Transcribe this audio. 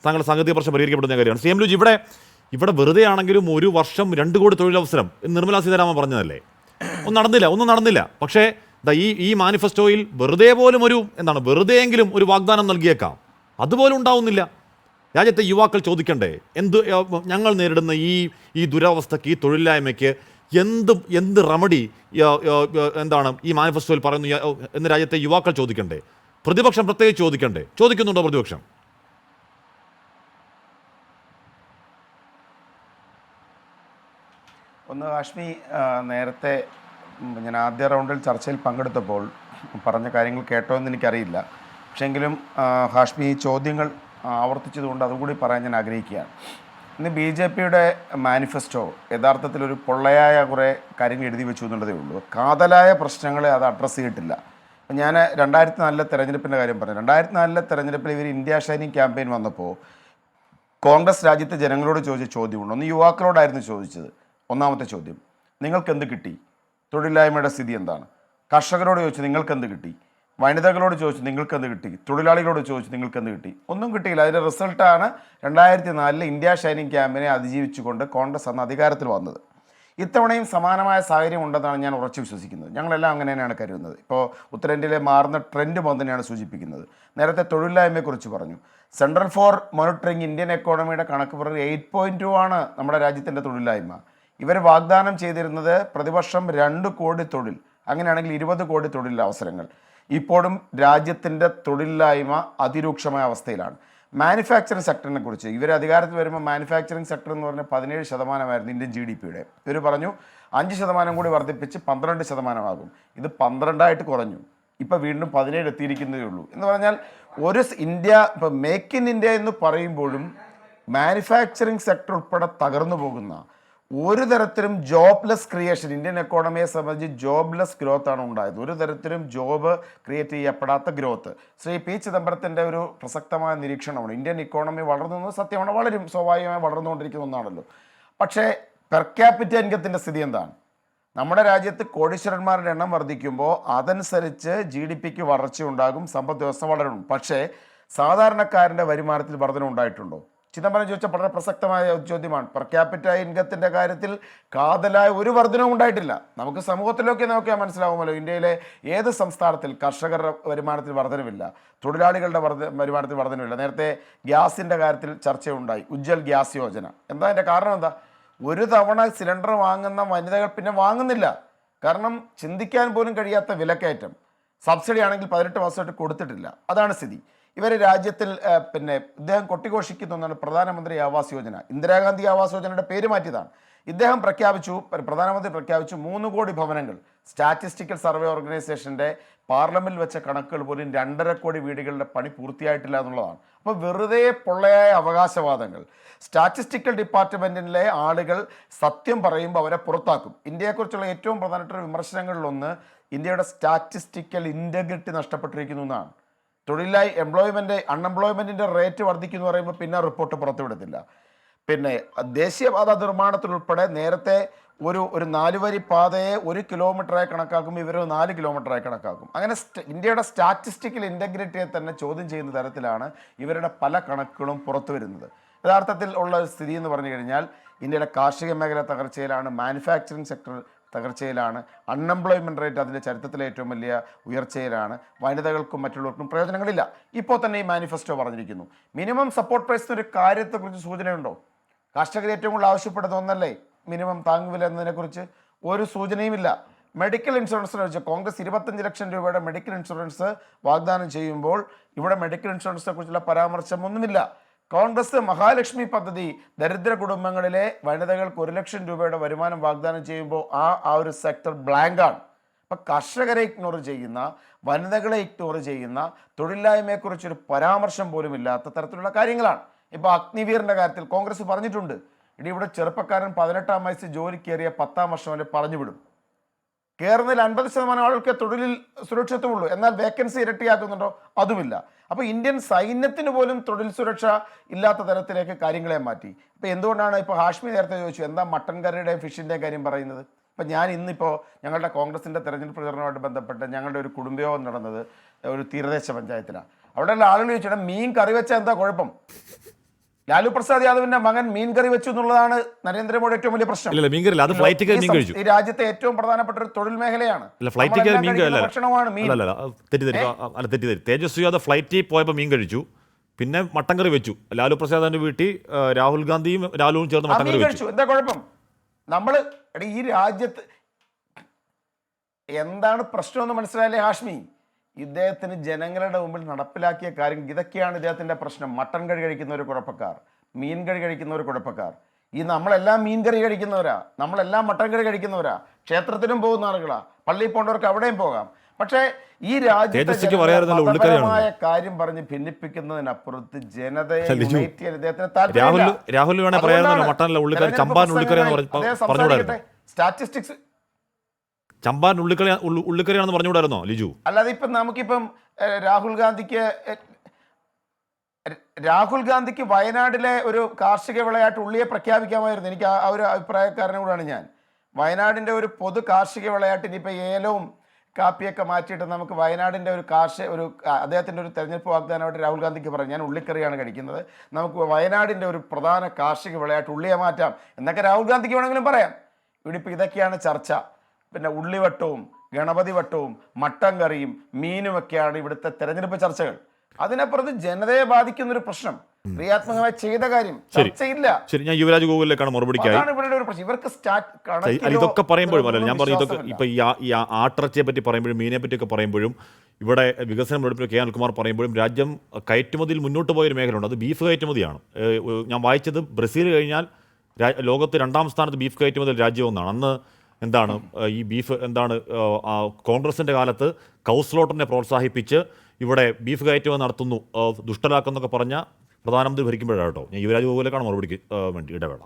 താങ്കളുടെ സാങ്കേതിക പ്രശ്നം പരിഹരിക്കപ്പെടുന്ന കാര്യമാണ്. സി എം ലുജി, ഇവിടെ വെറുതെ ആണെങ്കിലും 1 വർഷം 2 കോടി തൊഴിലവസരം നിർമ്മലാ സീതാരാമൻ പറഞ്ഞതല്ലേ? ഒന്നും നടന്നില്ല. പക്ഷേ ഈ മാനിഫെസ്റ്റോയിൽ വെറുതെ പോലും വെറുതെയെങ്കിലും ഒരു വാഗ്ദാനം നൽകിയേക്കാം, അതുപോലും ഉണ്ടാവുന്നില്ല. രാജ്യത്തെ യുവാക്കൾ ചോദിക്കണ്ടേ, ഞങ്ങൾ നേരിടുന്ന ഈ ദുരവസ്ഥയ്ക്ക്, ഈ തൊഴിലില്ലായ്മയ്ക്ക് എന്ത് റെമഡി ഈ മാനിഫെസ്റ്റോയിൽ പറയുന്നു എന്ന് രാജ്യത്തെ യുവാക്കൾ ചോദിക്കണ്ടേ? പ്രതിപക്ഷം പ്രത്യേകിച്ച് ചോദിക്കുന്നുണ്ടോ പ്രതിപക്ഷം? ഒന്ന് ഹാഷ്മി, നേരത്തെ ഞാൻ ആദ്യ റൗണ്ടിൽ ചർച്ചയിൽ പങ്കെടുത്തപ്പോൾ പറഞ്ഞ കാര്യങ്ങൾ കേട്ടോ എന്ന് എനിക്കറിയില്ല. പക്ഷേങ്കിലും ഹാഷ്മി ഈ ചോദ്യങ്ങൾ ആവർത്തിച്ചതുകൊണ്ട് അതുകൂടി പറയാൻ ഞാൻ ആഗ്രഹിക്കുകയാണ്. ഇന്ന് BJPയുടെ മാനിഫെസ്റ്റോ യഥാർത്ഥത്തിൽ ഒരു പൊള്ളയായ കുറേ കാര്യങ്ങൾ എഴുതി വെച്ചു എന്നുള്ളതേ ഉള്ളൂ. കാതലായ പ്രശ്നങ്ങളെ അത് അഡ്രസ്സ് ചെയ്തിട്ടില്ല. അപ്പം ഞാൻ 2004 തെരഞ്ഞെടുപ്പിൻ്റെ കാര്യം പറഞ്ഞു. 2004 തെരഞ്ഞെടുപ്പിൽ ഇവർ ഇന്ത്യ ഷൈനിങ് ക്യാമ്പയിൻ വന്നപ്പോൾ കോൺഗ്രസ് രാജ്യത്തെ ജനങ്ങളോട് ചോദിച്ച ചോദ്യമുണ്ട്. ഒന്ന് യുവാക്കളോടായിരുന്നു ചോദിച്ചത്. ഒന്നാമത്തെ ചോദ്യം, നിങ്ങൾക്കെന്ത് കിട്ടി? തൊഴിലില്ലായ്മയുടെ സ്ഥിതി എന്താണ്? കർഷകരോട് ചോദിച്ചു, നിങ്ങൾക്കെന്ത് കിട്ടി? വനിതകളോട് ചോദിച്ചു, നിങ്ങൾക്കെന്ത് കിട്ടി? തൊഴിലാളികളോട് ചോദിച്ചു, നിങ്ങൾക്കെന്ത് കിട്ടി? ഒന്നും കിട്ടിയില്ല. അതിൻ്റെ റിസൾട്ടാണ് 2004 ഇന്ത്യ ഷൈനിങ് ക്യാമ്പിനെ അതിജീവിച്ചുകൊണ്ട് കോൺഗ്രസ് അന്ന് അധികാരത്തിൽ വന്നത്. ഇത്തവണയും സമാനമായ സാഹചര്യം ഉണ്ടെന്നാണ് ഞാൻ ഉറച്ചു വിശ്വസിക്കുന്നത്. ഞങ്ങളെല്ലാം അങ്ങനെ തന്നെയാണ് കരുതുന്നത്. ഇപ്പോൾ ഉത്തരേന്ത്യയിലെ മാറുന്ന ട്രെൻഡ് തന്നെയാണ് സൂചിപ്പിക്കുന്നത്. നേരത്തെ തൊഴിലില്ലായ്മയെക്കുറിച്ച് പറഞ്ഞു. സെൻട്രൽ ഫോർ മോണിറ്ററിംഗ് ഇന്ത്യൻ എക്കോണമിയുടെ കണക്ക് പറഞ്ഞ് 8.2 ആണ് നമ്മുടെ രാജ്യത്തിൻ്റെ തൊഴിലില്ലായ്മ. ഇവർ വാഗ്ദാനം ചെയ്തിരുന്നത് പ്രതിവർഷം 2 കോടി തൊഴിൽ, അങ്ങനെയാണെങ്കിൽ 20 കോടി തൊഴിൽ അവസരങ്ങൾ. ഇപ്പോഴും രാജ്യത്തിൻ്റെ തൊഴിലില്ലായ്മ അതിരൂക്ഷമായ അവസ്ഥയിലാണ്. മാനുഫാക്ചറിങ് സെക്ടറിനെ കുറിച്ച് ഇവർ അധികാരത്തിൽ വരുമ്പോൾ മാനുഫാക്ചറിങ് സെക്ടർ എന്ന് പറഞ്ഞാൽ 17% ഇന്ത്യൻ GDPയുടെ. ഇവർ പറഞ്ഞു 5% കൂടി വർദ്ധിപ്പിച്ച് 12% ഇത് 12 കുറഞ്ഞു. ഇപ്പോൾ വീണ്ടും 17 എത്തിയിരിക്കുന്നതേ ഉള്ളൂ. എന്ന് പറഞ്ഞാൽ ഇപ്പോൾ മേക്ക് ഇൻ ഇന്ത്യ എന്ന് പറയുമ്പോഴും മാനുഫാക്ചറിങ് സെക്ടർ ഉൾപ്പെടെ തകർന്നു പോകുന്ന ഒരു തരത്തിലും ജോബ്ലെസ് ക്രിയേഷൻ, ഇന്ത്യൻ എക്കോണമിയെ സംബന്ധിച്ച് ജോബ്ലെസ് ഗ്രോത്ത് ആണ് ഉണ്ടായത്. ഒരു തരത്തിലും ജോബ് ക്രിയേറ്റ് ചെയ്യപ്പെടാത്ത ഗ്രോത്ത്. ശ്രീ P. ചിദംബരത്തിൻ്റെ ഒരു പ്രസക്തമായ നിരീക്ഷണമാണ്. ഇന്ത്യൻ ഇക്കോണമി വളർന്നു സത്യമാണ്, വളരും, സ്വാഭാവികമായി വളർന്നുകൊണ്ടിരിക്കുന്ന ഒന്നാണല്ലോ. പക്ഷേ പെർ ക്യാപിറ്റ ഇൻകത്തിൻ്റെ സ്ഥിതി എന്താണ്? നമ്മുടെ രാജ്യത്ത് കോടീശ്വരന്മാരുടെ എണ്ണം വർദ്ധിക്കുമ്പോൾ അതനുസരിച്ച് GDPക്ക് വളർച്ചയുണ്ടാകും, സമ്പദ് വ്യവസ്ഥ വളരും. പക്ഷേ സാധാരണക്കാരൻ്റെ വരുമാനത്തിൽ വർധന ഉണ്ടായിട്ടുണ്ടോ? ചിദംബരം ചോദിച്ച വളരെ പ്രസക്തമായ ചോദ്യമാണ്. പെർ ക്യാപിറ്റ ഇൻകത്തിൻ്റെ കാര്യത്തിൽ കാതലായ ഒരു വർധനവും ഉണ്ടായിട്ടില്ല. നമുക്ക് സമൂഹത്തിലൊക്കെ നോക്കിയാൽ മനസ്സിലാവുമല്ലോ, ഇന്ത്യയിലെ ഏത് സംസ്ഥാനത്തിൽ കർഷകരുടെ വരുമാനത്തിൽ വർധനവില്ല, തൊഴിലാളികളുടെ വരുമാനത്തിൽ വർധനവില്ല. നേരത്തെ ഗ്യാസിൻ്റെ കാര്യത്തിൽ ചർച്ചയുണ്ടായി, ഉജ്ജ്വൽ ഗ്യാസ് യോജന. എന്താ അതിൻ്റെ കാരണം? എന്താ? ഒരു തവണ സിലിണ്ടർ വാങ്ങുന്ന വനിതകൾ പിന്നെ വാങ്ങുന്നില്ല. കാരണം ചിന്തിക്കാൻ പോലും കഴിയാത്ത വിലക്കയറ്റം. സബ്സിഡി ആണെങ്കിൽ 18 മാസമായിട്ട് കൊടുത്തിട്ടില്ല. അതാണ് സ്ഥിതി. ഇവർ രാജ്യത്തിൽ ഇദ്ദേഹം കൊട്ടിഘോഷിക്കുന്ന ഒന്നാണ് പ്രധാനമന്ത്രി ആവാസ് യോജന. ഇന്ദിരാഗാന്ധി ആവാസ് യോജനയുടെ പേര് മാറ്റിയതാണ്. പ്രധാനമന്ത്രി പ്രഖ്യാപിച്ചു 3 കോടി ഭവനങ്ങൾ. സ്റ്റാറ്റിസ്റ്റിക്കൽ സർവേ ഓർഗനൈസേഷൻ്റെ പാർലമെന്റിൽ വെച്ച കണക്കുകൾ പോലും 2.5 കോടി വീടുകളുടെ പണി പൂർത്തിയായിട്ടില്ല എന്നുള്ളതാണ്. അപ്പോൾ വെറുതെ പൊള്ളയായ അവകാശവാദങ്ങൾ. സ്റ്റാറ്റിസ്റ്റിക്കൽ ഡിപ്പാർട്ട്മെൻറ്റിലെ ആളുകൾ സത്യം പറയുമ്പോൾ അവരെ പുറത്താക്കും. ഇന്ത്യയെക്കുറിച്ചുള്ള ഏറ്റവും പ്രധാനപ്പെട്ട വിമർശനങ്ങളിലൊന്ന് ഇന്ത്യയുടെ സ്റ്റാറ്റിസ്റ്റിക്കൽ ഇൻറ്റഗ്രിറ്റി നഷ്ടപ്പെട്ടിരിക്കുന്നു എന്നാണ്. അൺഎംപ്ലോയ്മെൻറ്റിൻ്റെ റേറ്റ് വർദ്ധിക്കുന്നു പറയുമ്പോൾ പിന്നെ റിപ്പോർട്ട് പുറത്തുവിടത്തില്ല. പിന്നെ ദേശീയപാത നിർമ്മാണത്തിലുൾപ്പെടെ നേരത്തെ ഒരു 4 വരി പാതയെ 1 കിലോമീറ്ററായി കണക്കാക്കും, ഇവർ 4 കിലോമീറ്ററായി കണക്കാക്കും. അങ്ങനെ ഇന്ത്യയുടെ സ്റ്റാറ്റിസ്റ്റിക്കൽ ഇൻറ്റഗ്രിറ്റിയെ തന്നെ ചോദ്യം ചെയ്യുന്ന തരത്തിലാണ് ഇവരുടെ പല കണക്കുകളും പുറത്തു വരുന്നത്. യഥാർത്ഥത്തിൽ ഉള്ള സ്ഥിതി എന്ന് പറഞ്ഞു കഴിഞ്ഞാൽ ഇന്ത്യയുടെ കാർഷിക മേഖല തകർച്ചയിലാണ്, മാനുഫാക്ചറിങ് സെക്ടർ തകർച്ചയിലാണ്, അൺഎംപ്ലോയ്മെൻറ്റ് റേറ്റ് അതിൻ്റെ ചരിത്രത്തിലെ ഏറ്റവും വലിയ ഉയർച്ചയിലാണ്, വനിതകൾക്കും മറ്റുള്ളവർക്കും പ്രയോജനങ്ങളില്ല. ഇപ്പോൾ തന്നെ ഈ മാനിഫെസ്റ്റോ പറഞ്ഞിരിക്കുന്നു മിനിമം സപ്പോർട്ട് പ്രൈസ് എന്നൊരു കാര്യത്തെക്കുറിച്ച് സൂചനയുണ്ടോ? കർഷകർ ഏറ്റവും കൂടുതൽ ആവശ്യപ്പെടുന്ന ഒന്നല്ലേ മിനിമം താങ്ങുവില എന്നതിനെക്കുറിച്ച്? ഒരു സൂചനയുമില്ല. മെഡിക്കൽ ഇൻഷുറൻസിനെ വെച്ച് കോൺഗ്രസ് 25 ലക്ഷം രൂപയുടെ മെഡിക്കൽ ഇൻഷുറൻസ് വാഗ്ദാനം ചെയ്യുമ്പോൾ ഇവിടെ മെഡിക്കൽ ഇൻഷുറൻസിനെ കുറിച്ചുള്ള പരാമർശമൊന്നുമില്ല. കോൺഗ്രസ് മഹാലക്ഷ്മി പദ്ധതി ദരിദ്ര കുടുംബങ്ങളിലെ വനിതകൾക്ക് 1 ലക്ഷം രൂപയുടെ വരുമാനം വാഗ്ദാനം ചെയ്യുമ്പോൾ ആ ഒരു സെക്ടർ ബ്ലാങ്കാണ്. അപ്പം കർഷകരെ ഇഗ്നോർ ചെയ്യുന്ന, വനിതകളെ ഇഗ്നോർ ചെയ്യുന്ന, തൊഴിലില്ലായ്മയെക്കുറിച്ചൊരു പരാമർശം പോലും ഇല്ലാത്ത തരത്തിലുള്ള കാര്യങ്ങളാണ്. ഇപ്പോൾ അഗ്നിവീറിൻ്റെ കാര്യത്തിൽ കോൺഗ്രസ് പറഞ്ഞിട്ടുണ്ട്, ഇവിടെ ചെറുപ്പക്കാരൻ 18-ാം വയസ്സിൽ ജോലി കയറിയ 10-ാം വർഷം വരെ പറഞ്ഞു വിടും. കയറുന്നതിൽ 50% ആളുകൾക്ക് തൊഴിലിൽ സുരക്ഷിതമുള്ളൂ. എന്നാൽ വേക്കൻസി ഇരട്ടിയാക്കുന്നുണ്ടോ? അതുമില്ല. അപ്പോൾ ഇന്ത്യൻ സൈന്യത്തിന് പോലും തൊഴിൽ സുരക്ഷ ഇല്ലാത്ത തരത്തിലേക്ക് കാര്യങ്ങളെ മാറ്റി. ഇപ്പോൾ എന്തുകൊണ്ടാണ് ഇപ്പോൾ ഹാഷ്മി നേരത്തെ ചോദിച്ചു എന്താ മട്ടൻ കറിയുടെയും ഫിഷിൻ്റെയും കാര്യം പറയുന്നത്? ഇപ്പം ഞാൻ ഇന്നിപ്പോൾ ഞങ്ങളുടെ കോൺഗ്രസിൻ്റെ തെരഞ്ഞെടുപ്പ് പ്രചരണവുമായിട്ട് ബന്ധപ്പെട്ട് ഞങ്ങളുടെ ഒരു കുടുംബയോഗം നടന്നത് ഒരു തീരദേശ പഞ്ചായത്തിലാണ്. അവിടെയുള്ള ആളുകൾ ചോദിച്ചാൽ മീൻ കറി വെച്ചാൽ എന്താ കുഴപ്പം? ലാലു പ്രസാദ് യാദവിന്റെ മകൻ മീൻ കറി വെച്ചു എന്നുള്ളതാണ് നരേന്ദ്രമോദി ഏറ്റവും വലിയ പ്രശ്നം. ഇല്ല, മീൻ കറി അത് ഫ്ലൈറ്റ് ടിക്കറ്റ് മീൻ കഴിച്ചു. ഈ രാജ്യത്തെ ഏറ്റവും പ്രധാനപ്പെട്ട ഒരു തൊഴിൽ മേഖലയാണ്. ഫ്ലൈറ്റ് ടിക്കറ്റ് മീൻ ഭക്ഷണമാണ് മീൻ. തെറ്റിദ്ധരി തേജസ്വി യാദവ് ഫ്ലൈറ്റിൽ പോയപ്പോൾ മീൻ കഴിച്ചു, പിന്നെ മട്ടൻ കറി വെച്ചു. ലാലു പ്രസാദിന്റെ വീട്ടിൽ രാഹുൽ ഗാന്ധിയും ലാലുവും ചേർന്ന് മട്ടൻ കറി വെച്ചു. എന്താ കുഴപ്പം? നമ്മള് ഈ രാജ്യത്ത് എന്താണ് പ്രശ്നമെന്ന് മനസ്സിലായില്ലേ ഹാഷ്മി? ഇദ്ദേഹത്തിന് ജനങ്ങളുടെ മുമ്പിൽ നടപ്പിലാക്കിയ കാര്യങ്ങൾ ഇതൊക്കെയാണ് ഇദ്ദേഹത്തിന്റെ പ്രശ്നം. മട്ടൻ കറി കഴിക്കുന്നവർ കുഴപ്പക്കാർ, മീൻ കറി കഴിക്കുന്നവർ കുഴപ്പക്കാർ. ഈ നമ്മളെല്ലാം മീൻ കറി കഴിക്കുന്നവരാ, നമ്മളെല്ലാം മട്ടൻ കറി കഴിക്കുന്നവരാ, ക്ഷേത്രത്തിലും പോകുന്ന ആളുകളാ, പള്ളിയിൽ പോകേണ്ടവർക്ക് അവിടെയും പോകാം. പക്ഷേ ഈ രാജ്യമായ കാര്യം പറഞ്ഞ് ഭിന്നിപ്പിക്കുന്നതിനപ്പുറത്ത് ജനതയെ യുണൈറ്റ് ചെയ്യാൻ ഇദ്ദേഹത്തിന് താല്പര്യമില്ല. സ്റ്റാറ്റിസ്റ്റിക്സ് ചമ്പാൻ ഉള്ളിക്കറിയാണെന്ന് പറഞ്ഞുകൂടായിരുന്നോ ലിജു? അല്ലാതെ ഇപ്പം നമുക്കിപ്പം രാഹുൽ ഗാന്ധിക്ക് വയനാട്ടിലെ ഒരു കാർഷിക വിളയായിട്ട് ഉള്ളിയെ പ്രഖ്യാപിക്കാമായിരുന്നു. എനിക്ക് ആ ഒരു അഭിപ്രായക്കാരനും കൂടാണ് ഞാൻ. വയനാടിൻ്റെ ഒരു പൊതു കാർഷിക വിളയായിട്ട് ഇനിയിപ്പോൾ ഏലവും കാപ്പിയൊക്കെ മാറ്റിയിട്ട് നമുക്ക് വയനാടിൻ്റെ ഒരു അദ്ദേഹത്തിൻ്റെ ഒരു തെരഞ്ഞെടുപ്പ് വാഗ്ദാനമായിട്ട് രാഹുൽ ഗാന്ധിക്ക് പറയും, ഞാൻ ഉള്ളിക്കറിയാണ് കഴിക്കുന്നത്, നമുക്ക് വയനാടിൻ്റെ ഒരു പ്രധാന കാർഷിക വിളയായിട്ട് ഉള്ളിയെ മാറ്റാം എന്നൊക്കെ രാഹുൽ ഗാന്ധിക്ക് വേണമെങ്കിലും പറയാം. ഇവിടെ ഇപ്പോൾ ഇതൊക്കെയാണ് ചർച്ച. പിന്നെ ഉള്ളിവട്ടവും ഗണപതി വട്ടവും മട്ടൻ കറിയും മീനുമൊക്കെയാണ് ഇവിടുത്തെ തെരഞ്ഞെടുപ്പ് ചർച്ചകൾ. അതിനപ്പുറത്ത് ജനതയെ ബാധിക്കുന്ന ഒരു പ്രശ്നം, ക്രിയാത്മകമായി ചെയ്ത കാര്യം ചർച്ചയില്ല. ശരി, ഞാൻ യുവരാജ് ഗോകുലിലേക്കാണ് മറുപടിക്കായി. ഇവർക്ക് ഇതൊക്കെ പറയുമ്പോഴും അല്ല, ഞാൻ പറഞ്ഞു ഇതൊക്കെ ഇപ്പൊ ഈ ആട്ടിറച്ചിയെ പറ്റി പറയുമ്പോഴും മീനെ പറ്റിയൊക്കെ പറയുമ്പോഴും ഇവിടെ വികസനം വെളുപ്പിൽ കെ അനിൽകുമാർ പറയുമ്പോഴും രാജ്യം കയറ്റുമതിയിൽ മുന്നോട്ട് പോയൊരു മേഖലയുണ്ട്, അത് ബീഫ് കയറ്റുമതിയാണ്. ഞാൻ വായിച്ചത് ബ്രസീൽ കഴിഞ്ഞാൽ ലോകത്ത് 2ാം സ്ഥാനത്ത് ബീഫ് കയറ്റുമതിയിൽ രാജ്യം ഒന്നാണ്. അന്ന് എന്താണ് ഈ ബീഫ് കോൺഗ്രസിൻ്റെ കാലത്ത് കൗസ്ലോട്ടറിനെ പ്രോത്സാഹിപ്പിച്ച് ഇവിടെ ബീഫ് കയറ്റുമതി നടത്തുന്നു, ദുഷ്ടലാക്കെന്നൊക്കെ പറഞ്ഞ പ്രധാനമന്ത്രി ഭരിക്കുമ്പോഴാണ് കേട്ടോ. ഞാൻ യുവരാജ് ഗോകുലേക്കാണ് മറുപടിക്ക് വേണ്ടി ഇടവേള.